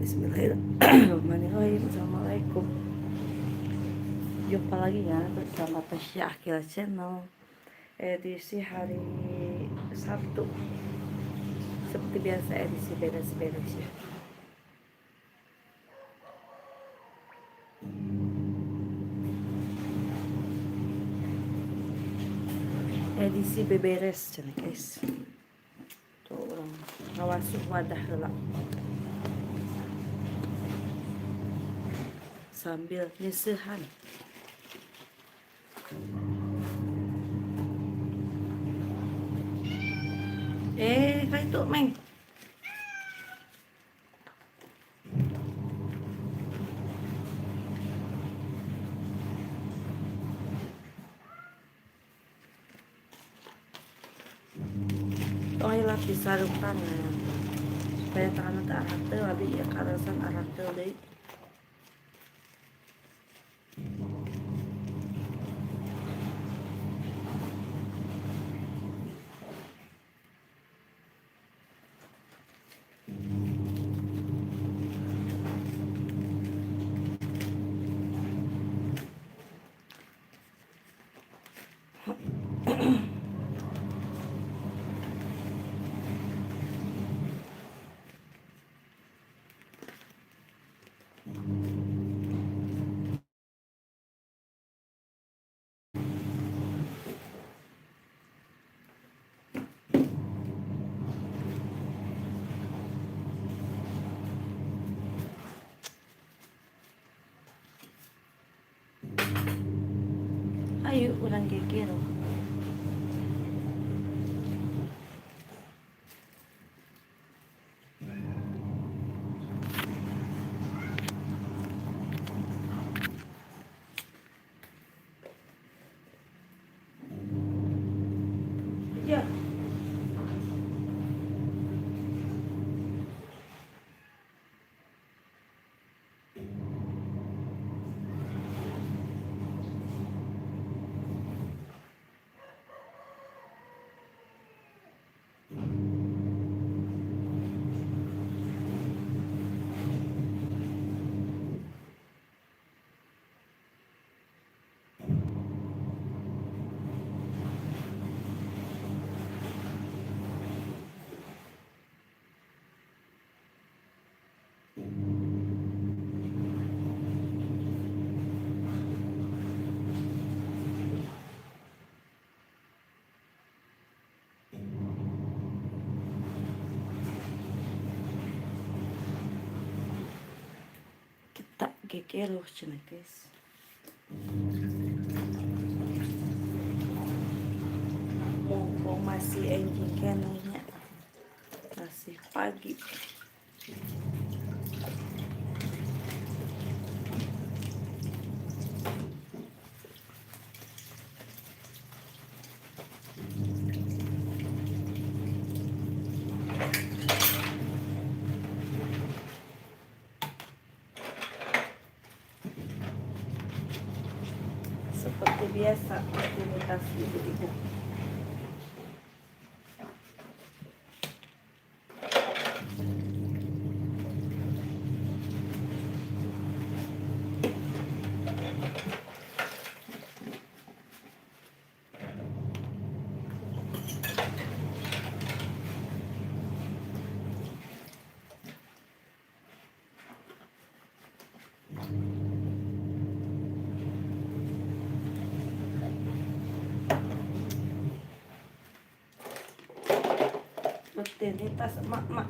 Bismillahirrahmanirrahim. Assalamualaikum. Jumpa lagi ya bersama Tasya Akila Channel, edisi hari Sabtu. Seperti biasa edisi beres-beres ya. Edisi beberes cina guys. Tuh orang ngawasuh wadah heula. Sambil nyeusehan. Kayak itu Meng. Tong di sarung tangan supaya tangan teu arak teu abi ya karasan arak teu deui. Ayo urang geger. Ya. Kita geger cina guys. Mumpung masih enjing kenenya, masih pagi. Seperti biasa aktivitas ibu-ibu. Rutinitas emak-emak.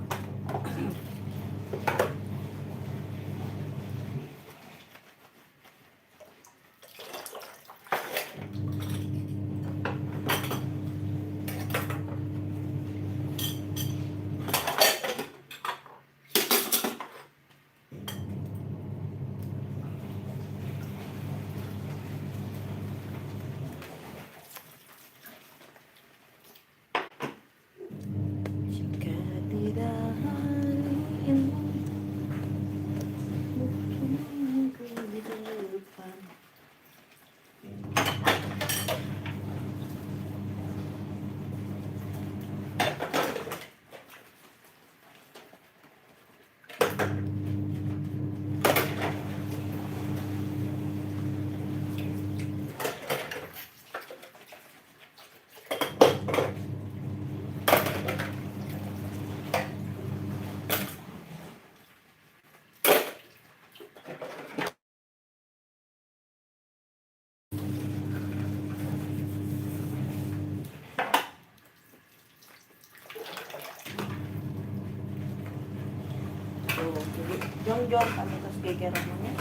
Jika tidak hari ini Jongjong kami terus geger namanya.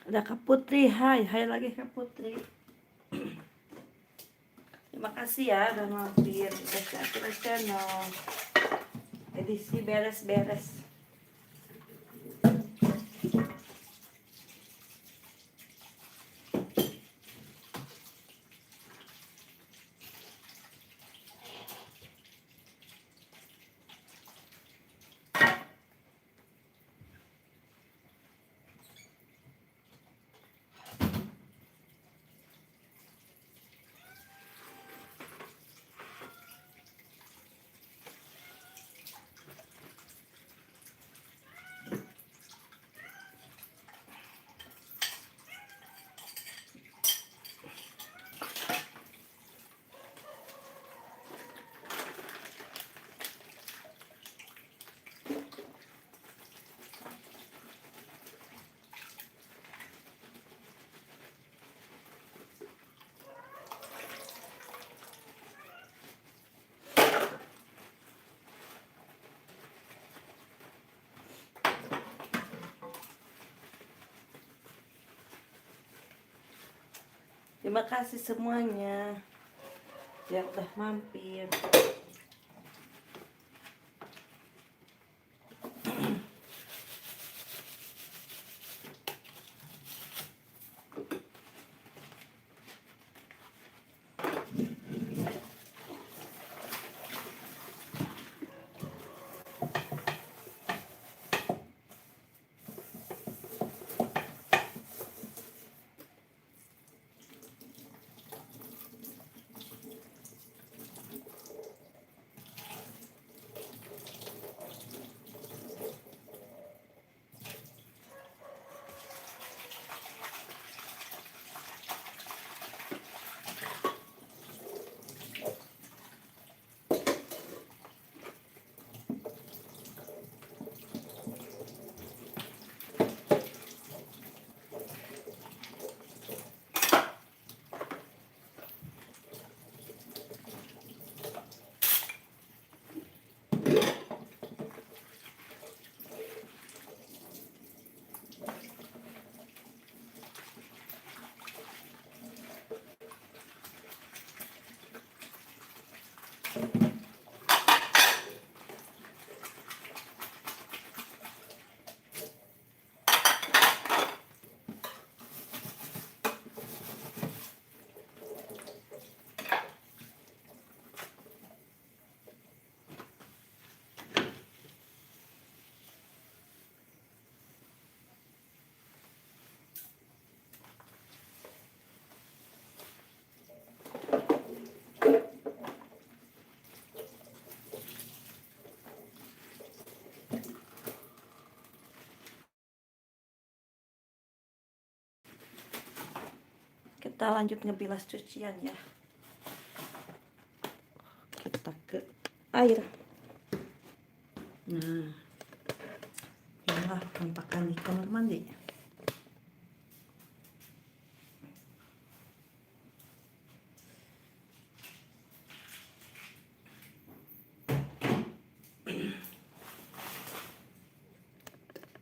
Ada Kak Putri, hai lagi Kak Putri. Terima kasih ya udah mampir ke channel edisi beres-beres. Terima kasih semuanya yang udah mampir. kita lanjut ngebilas cucian ya. Kita ke air. Nah, inilah penampakan di kamar mandi.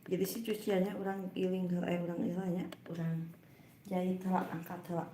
Jadi si cuciannya orang giling orang ilahnya orang jahit helak angkat helak.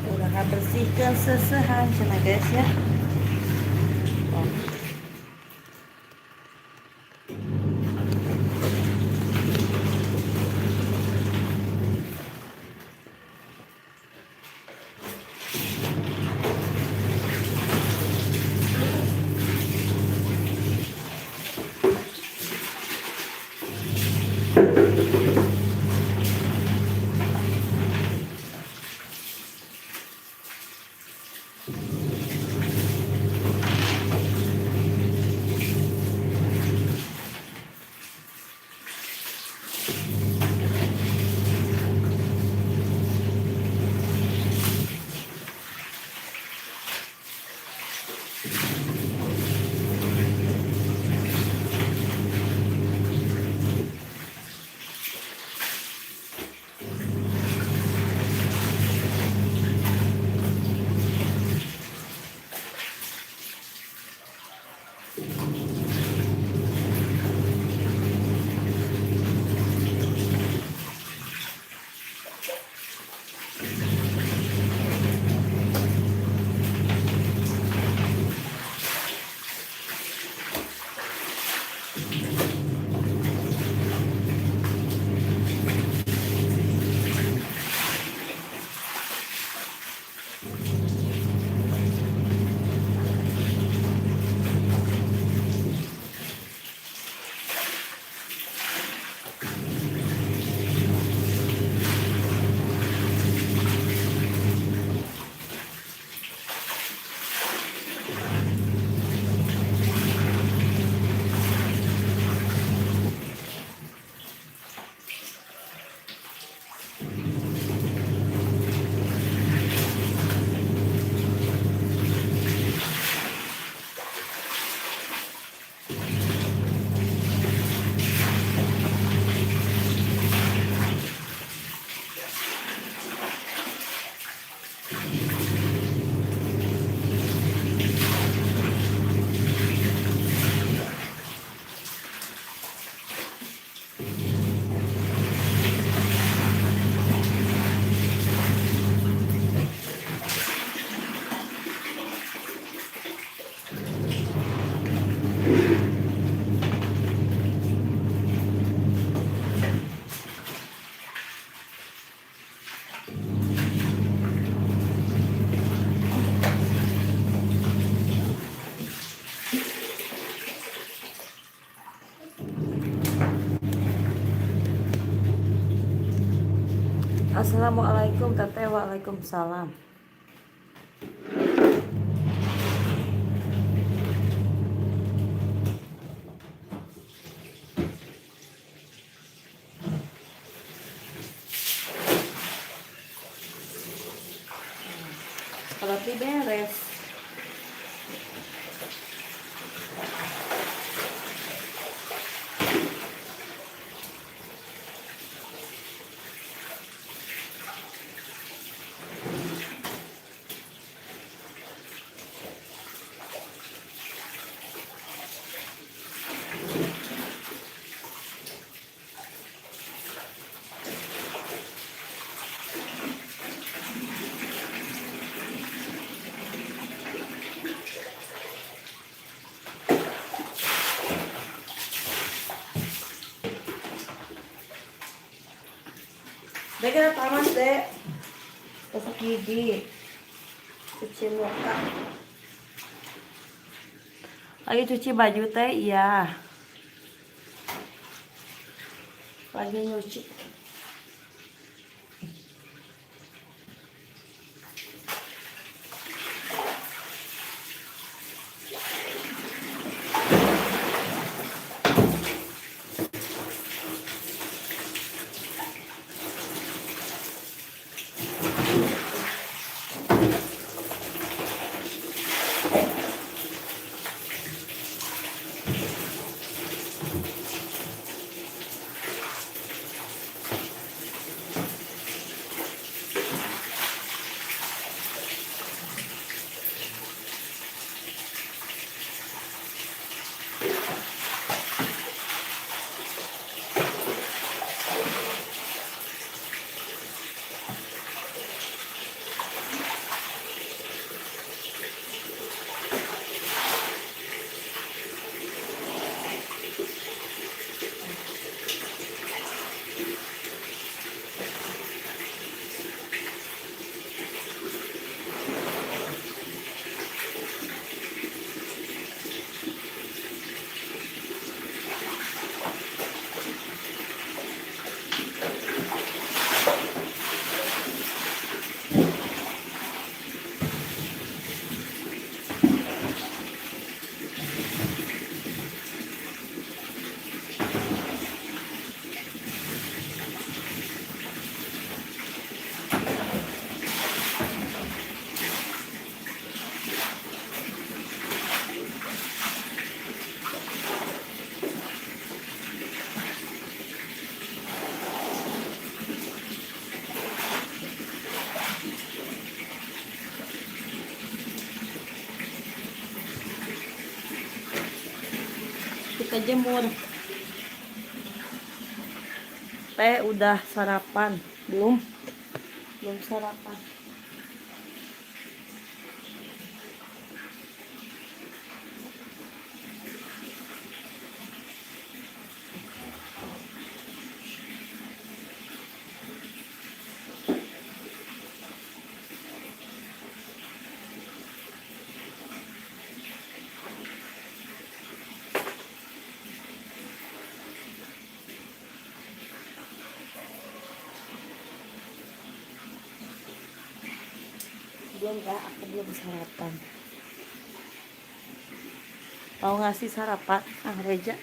Udah bersihkan sesehan cina guys ya. Oh. Assalamualaikum teteh. Waalaikumsalam. Kalau beres Pegang tamas deh. Gosok gigi. Cuci muka. Lagi cuci baju teh, iya. Lagi nyuci. Kita jemur. Teh udah sarapan? Belum? Belum sarapan. Belum ya, aku belum sarapan. Mau ngasih sarapan? Ah, Reja.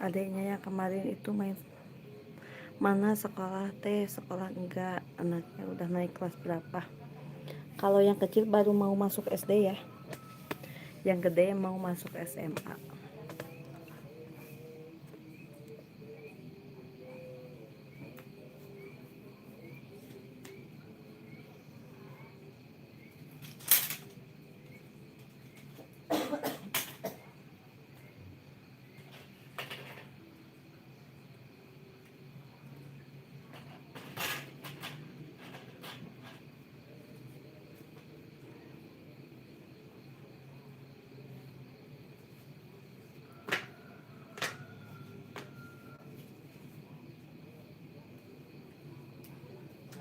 Adiknya yang kemarin itu main mana sekolah teh, sekolah enggak, anaknya udah naik kelas berapa. Kalau yang kecil baru mau masuk SD ya, yang gede mau masuk SMA.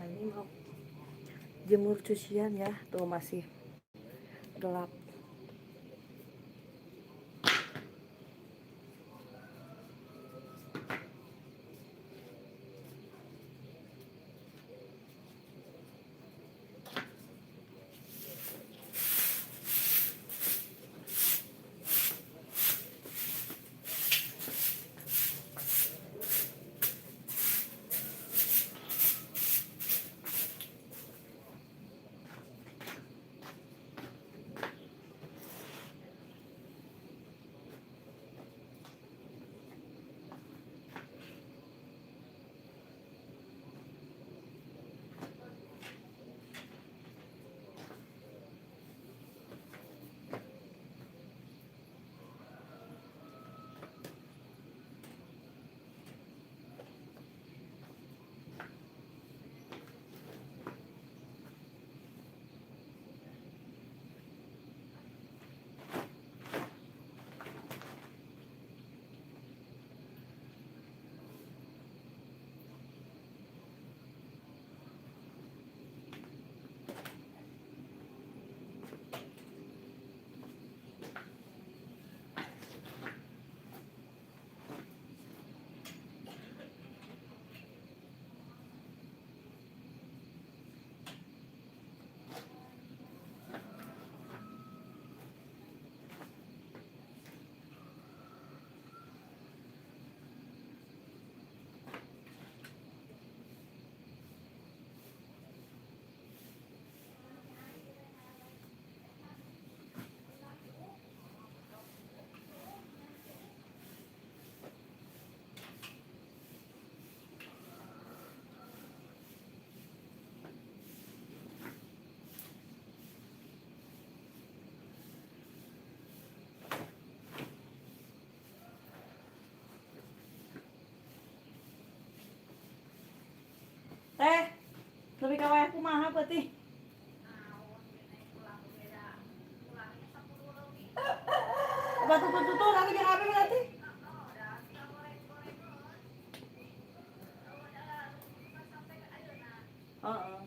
ini mau jemur cucian ya, tuh masih gelap. Lebih kawai aku mahal berarti. Batu tutup nanti dia apa berarti? Oh.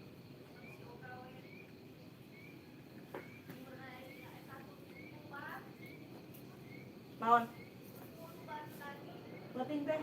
Naon? Penting teh.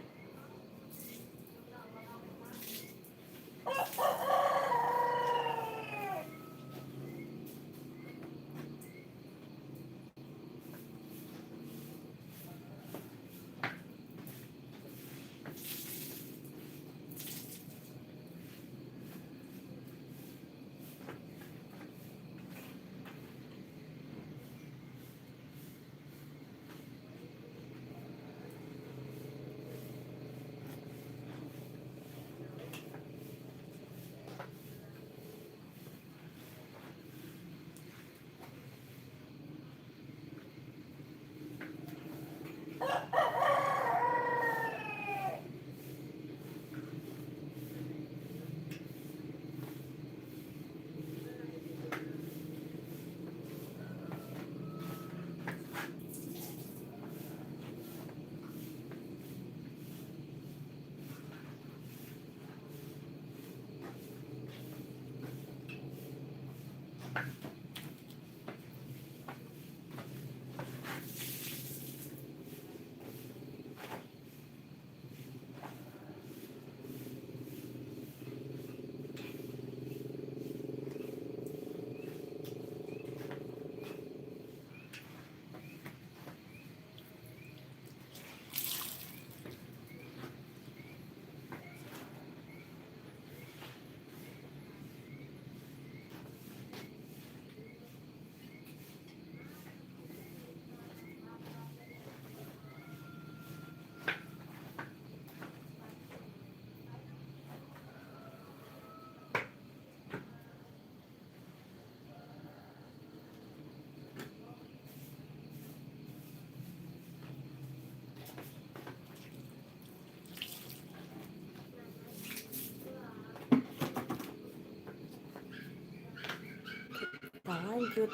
Kita lanjut.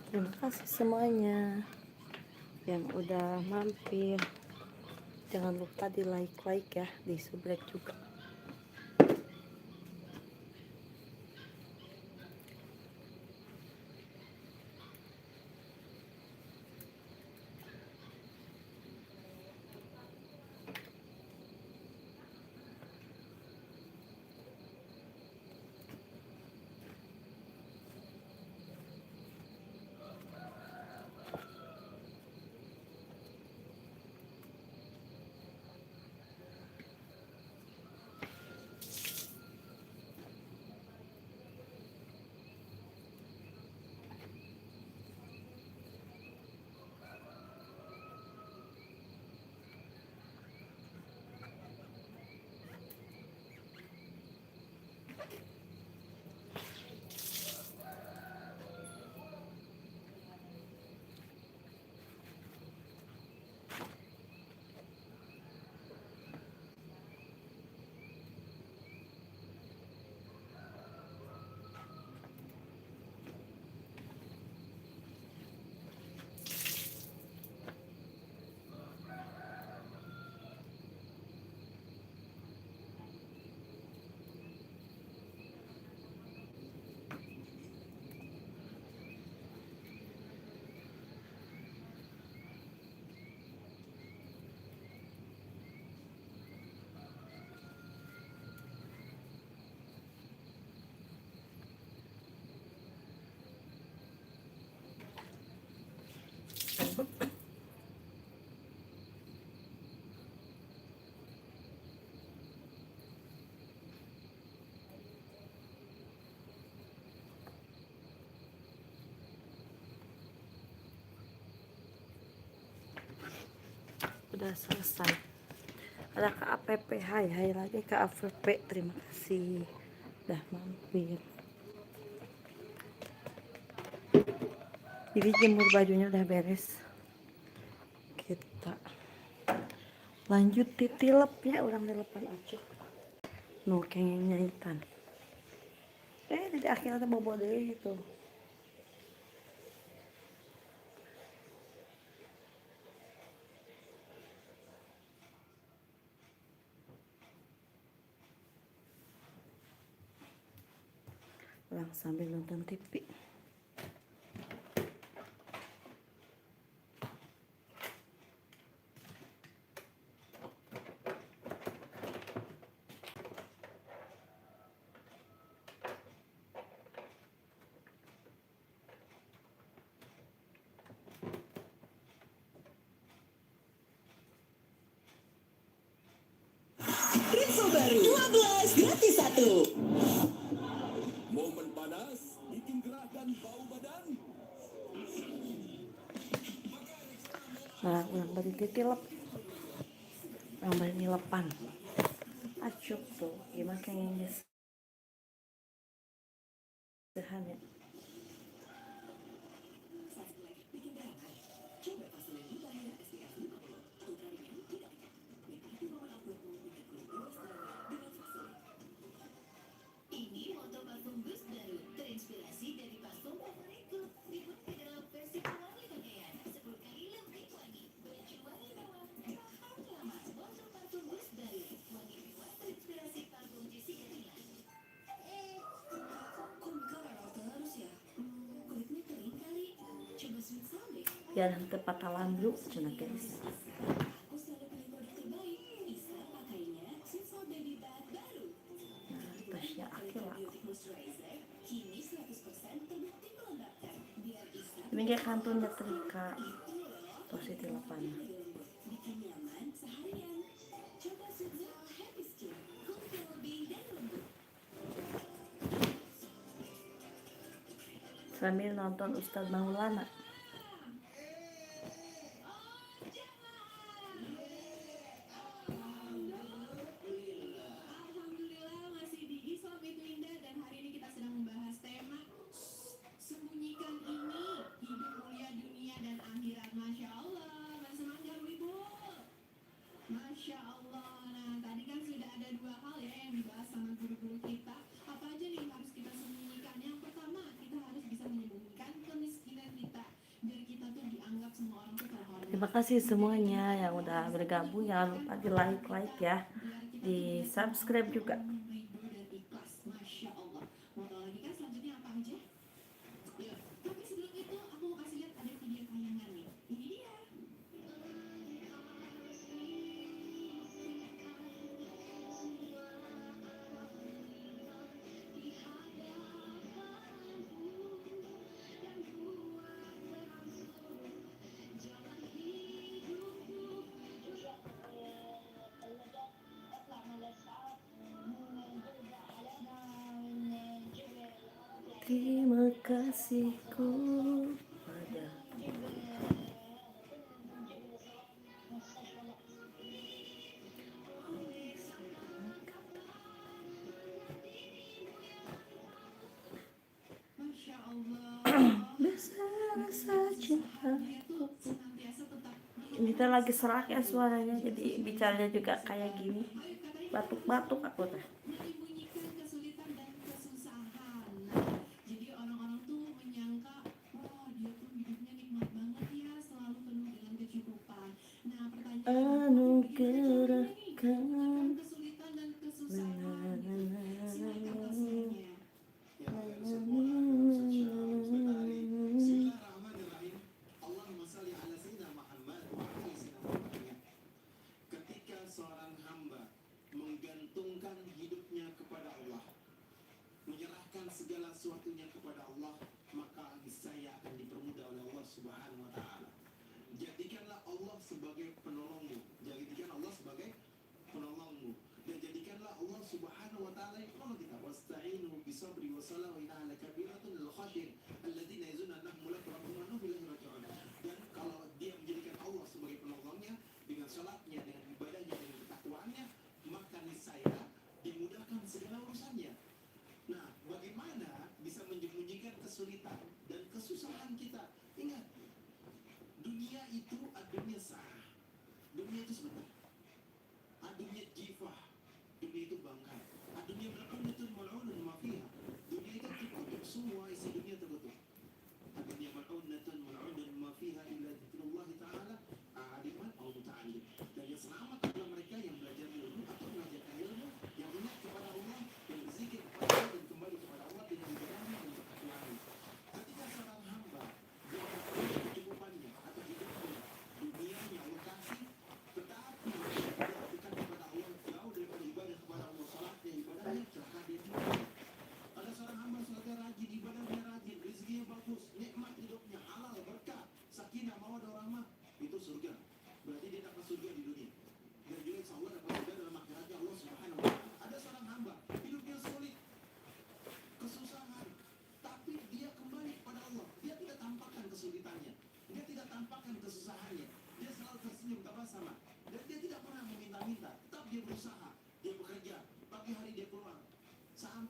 Terima kasih semuanya yang udah mampir. Jangan lupa di like ya, di subscribe juga. udah selesai. Ada ke APP, hai lagi ke APP. Terima kasih udah mampir. Jadi jemur bajunya udah beres. Kita lanjut titilep ya, orang dilepan aja. Nu kengeng nyaitan. Di akhirnya bobo deh gitu. Orang sambil nonton TV. Rinso baru 12 gratis 1. Momen panas bikin gerah dan bau badan. Nah, orang beli titilep. Orang beli nilepan. Acuk tuh, gimana kengengnya sehan ya. Ini moto parfum Boost baru terinspirasi dari parfum favoritku. Dibuat dalam versi pewangi pakaian 10 kali lebih wangi. Baju wangi mewah, tahan lama. Moto parfum Boost baru wangi mewah terinspirasi parfum Jessica Mila. Kok muka rewel terus ya? Kulitnya kering kali. Coba sweet sound deh. Biar tepat talambu cina guys. Aku selalu pilih produk terbaik. Bisa pakainya sweet sound baby bath baru. Tasya Akila. Kini 100% terbukti melembabkan. Biar Isa Ini kayak kantun nyetrika. Positif lepan. bikin nyaman seharian. Coba Suzal Happy Skin. Kulit yang lebih dan lembut. Sambil nonton Ustadz Maulana. Alhamdulillah masih di Islam itu indah dan hari ini kita sedang membahas tema sembunyikan ini hidup mulia dunia dan akhirat. Masya Allah bersemangat ibu. Masya Allah. Nah tadi kan sudah ada dua hal ya yang dibahas sama guru-guru kita. Apa aja nih yang harus kita sembunyikan? Yang pertama kita harus bisa menyembunyikan kemiskinan kita biar kita tuh dianggap semua orang tuh terhormat. Terima kasih semuanya yang udah bergabung. Jangan lupa di like ya. Di subscribe juga. Ridho dan ikhlas. Masya Allah. Mau tahu lagi kan selanjutnya apa aja? Yuk. Tapi sebelum itu aku mau kasih lihat ada video tayangan nih. Ini dia. Terima kasihku pada Masya Allah. besar rasa cinta. Dia tuh senantiasa tetap Ini teh lagi serak ya suaranya, jadi bicaranya juga kayak gini. Batuk-batuk aku teh. menyembunyikan kesulitan dan kesusahan. Nah, jadi orang-orang tuh menyangka, wah dia tuh hidupnya nikmat banget ya, selalu penuh dengan kecukupan. Nah, pertanyaan Anugerahkan kesulitan dan kesusahan. Silakan pasalnya. Bismillahirrahmanirrahim. Allahumma salli ala sayyidina Muhammad wa ala sayyidina Muhammad. Ketika seorang hamba menggantungkan hidupnya kepada Allah, menyerahkan segala sesuatunya kepada Allah, maka niscaya akan dipermudah oleh Allah Subhanahu wa taala. Jadikanlah Allah sebagai penolongmu. Jadikan Allah sebagai penolongmu. Dan jadikanlah Allah Subhanahu wa taala yang penolong kita. Wasta'inu bisabri wassalah wa innaha lakabiratun lil khashin alladzina yazunna annahum mulaqu rabbihim wa annahum ilaihi raji'un. Dan kalau dia menjadikan Allah sebagai penolongnya dengan salat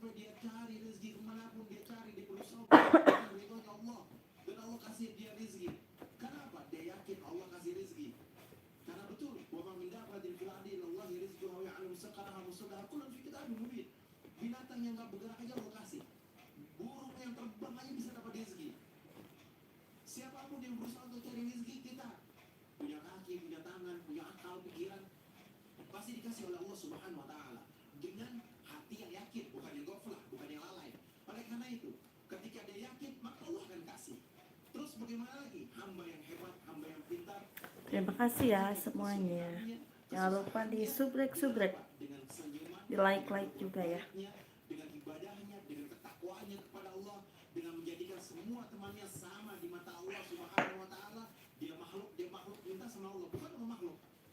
sampai dia cari rezeki kemanapun dia cari, dia berusaha untuk ridhonya Allah, dan Allah kasih dia rezeki. Kenapa? Dia yakin Allah kasih rezeki. Karena betul, wa ma min dabbatin fil ardi illallah rizquha wa ya'lamu mustaqarraha wa mustaqarraha kullun fi kitabim mubin. Binatang yang nggak bergerak aja Allah kasih. Burung yang terbang aja bisa dapat rezeki. Siapapun yang berusaha untuk cari rezeki, kita punya kaki, punya tangan, punya akal, pikiran, pasti dikasih oleh Allah Subhanahu wa taala dengan hati yang yakin, bukan yang goflah, bukan yang lalai. Oleh karena itu, ketika dia yakin, maka Allah akan kasih. Terus bagaimana lagi? Hamba yang hebat, hamba yang pintar. Terima kasih ya semuanya. Jangan lupa di subrek, Dengan senyuman, di like juga ya. dengan ibadahnya, dengan ketakwaannya kepada Allah, dengan menjadikan semua temannya sama di mata Allah Subhanahu wa taala. Dia makhluk minta sama Allah, bukan sama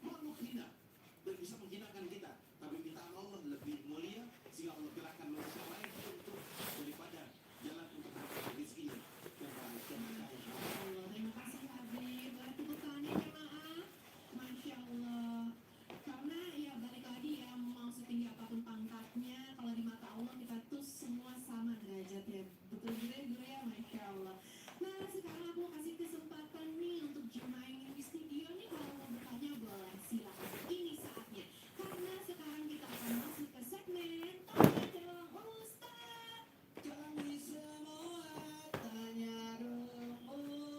makhluk hina dan bisa menghinakan kita, tapi mintaan Allah lebih mulia sehingga Allah gerakan manusia lain untuk daripada jalan untuk mendapatkan rezekinya yang baik dan berkah. Allah, terima kasih Habib. Boleh tepuk tangannya jemaah. Masya Allah. Karena ya balik lagi ya, mau setinggi apapun pangkatnya, kalau di mata Allah kita tuh semua sama derajatnya. Betul juga ya Guru ya, Masya Allah. Nah sekarang aku mau kasih kesempatan nih untuk jemaah yang di studio nih, kalau mau bertanya boleh silakan. Ini saatnya. Karena sekarang kita akan masuk ke segmen Tanya Dong Ustaz. Kami semua tanya dong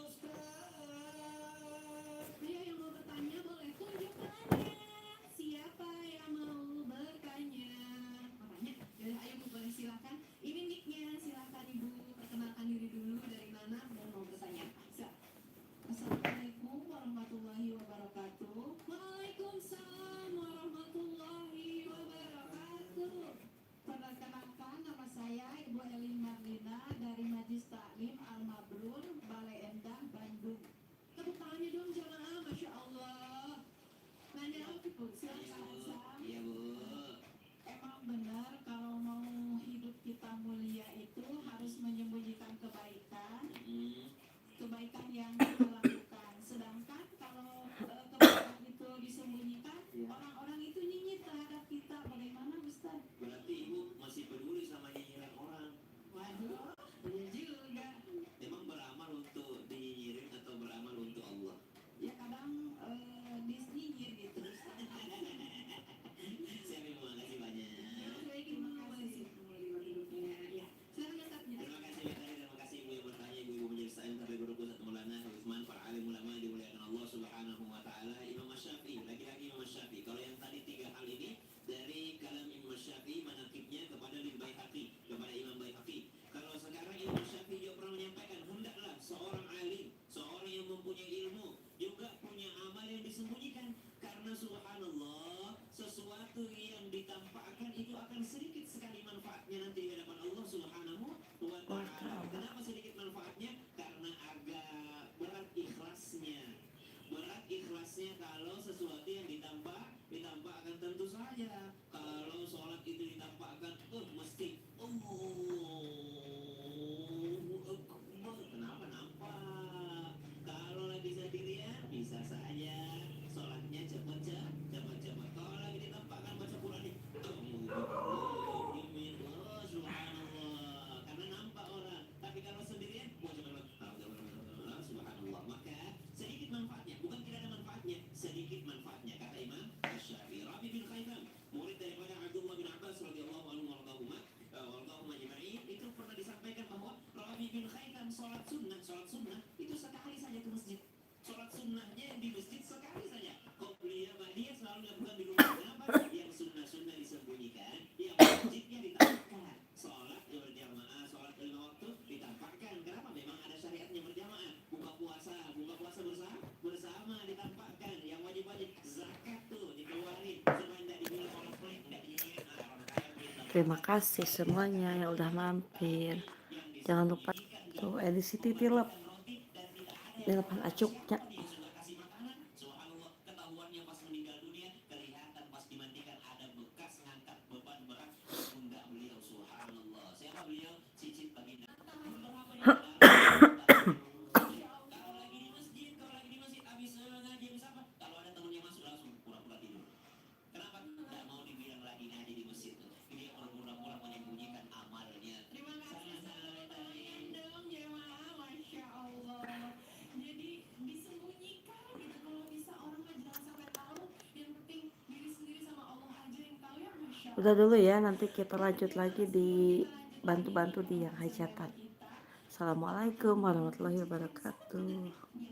Ustaz. Ayo yang mau bertanya boleh tunjuk tangan. Siapa yang mau bertanya? Makanya, ya, ayo Bu, boleh silakan. Ini mic-nya, silakan Ibu perkenalkan diri dulu, dari mana dan mau bertanya apa. Assalamualaikum warahmatullahi wabarakatuh. Waalaikumsalam warahmatullahi wabarakatuh. Perkenalkan, nama saya Ibu Elin Marlina dari Majlis Taklim Al-Mabrur, Balai Endah, Bandung. Tepuk tangannya dong jemaah, Masya Allah. Nanya apa Bu? Silakan Sam. Iya Bu. Emang benar kalau mau hidup kita mulia itu harus menyembunyikan kebaikan yang kita lakukan. Sedangkan kalau kebaikan itu disembunyikan, orang-orang itu nyinyir terhadap kita. Bagaimana Ustaz? Berarti Ibu masih peduli sama nyinyiran orang. Waduh, iya juga. Emang beramal untuk dinyinyirin atau beramal untuk Allah? Ya kadang disnyinyir gitu. Saya terima kasih banyak. Terima kasih. Ya, silakan Ustaz. Terima kasih Mbak Tari, terima kasih Ibu yang bertanya, Ibu Majelis Ta'lim Tabligh Guru Pusat Maulana Utsman, para alim ulama yang dimuliakan Allah Subhanahu wa taala. Imam Asy-Syafi'i, lagi-lagi Imam Asy-Syafi'i. Kalau yang tadi tiga hal ini dari kalam Imam Asy-Syafi'i, manaqibnya kepada Lil Baihaqi, kepada Imam Baihaqi. Kalau sekarang Imam Asy-Syafi'i juga pernah menyampaikan, hendaklah seorang alim, seorang yang mempunyai ilmu juga punya amal yang disembunyikan, karena subhanallah sesuatu yang ditampakkan itu akan sedikit sekali manfaatnya nanti di hadapan Allah Subhanahu wa taala. Kenapa sedikit manfaatnya? Karena agak berat ikhlasnya. Berat ikhlasnya kalau sesuatu yang ditampakkan, tentu saja kalau sholat itu ditampakkan mesti Allahu Akbar. Kenapa nampak? Kalau lagi sendirian bisa saja sholatnya cepat. Kalau lagi ditampakkan baca Quran nih, subhanallah, karena nampak orang. Tapi kalau sendirian, subhanallah. Maka sedikit manfaatnya, bukan tidak ada manfaatnya, sedikit manfaatnya. Kata Imam Asy-Syafi'i, Rabi bin Khaitam, murid daripada Abdullah bin Abbas radhiyallahu anhu warḍahuma ajma'in, itu pernah disampaikan bahwa Rabi bin Khaitam sholat sunnah itu sekali saja ke masjid. Sholat sunnahnya yang di masjid sekali saja. Qobliyah ba'diyah selalu dilakukan di rumah. Kenapa? Yang sunnah disembunyikan, yang wajibnya ditampakkan. Sholat berjamaah, sholat 5 waktu ditampakkan. Kenapa? Memang ada syariatnya berjamaah. Buka puasa bersama ditampakkan. Yang wajib zakat tuh dikeluarin supaya tidak dibilang orang pelit, tidak dinyirin orang kaya gitu. Terima kasih semuanya yang udah mampir. Jangan lupa tuh edisi titilep di depan acuknya. Ketahuannya pas meninggal dunia, kelihatan pas dimandikan ada bekas ngangkat beban berat pundak beliau. Subhanallah. Siapa beliau? Cicit baginda. Kalau lagi di masjid habis ngaji habis apa? Kalau ada temannya masuk langsung pura-pura tidur. Kenapa? Tidak mau dibilang lagi ngaji di masjid tuh. Dia pura-pura menyembunyikan amal. Udah dulu ya, nanti kita lanjut lagi di bantu-bantu di yang hajatan. Assalamualaikum warahmatullahi wabarakatuh.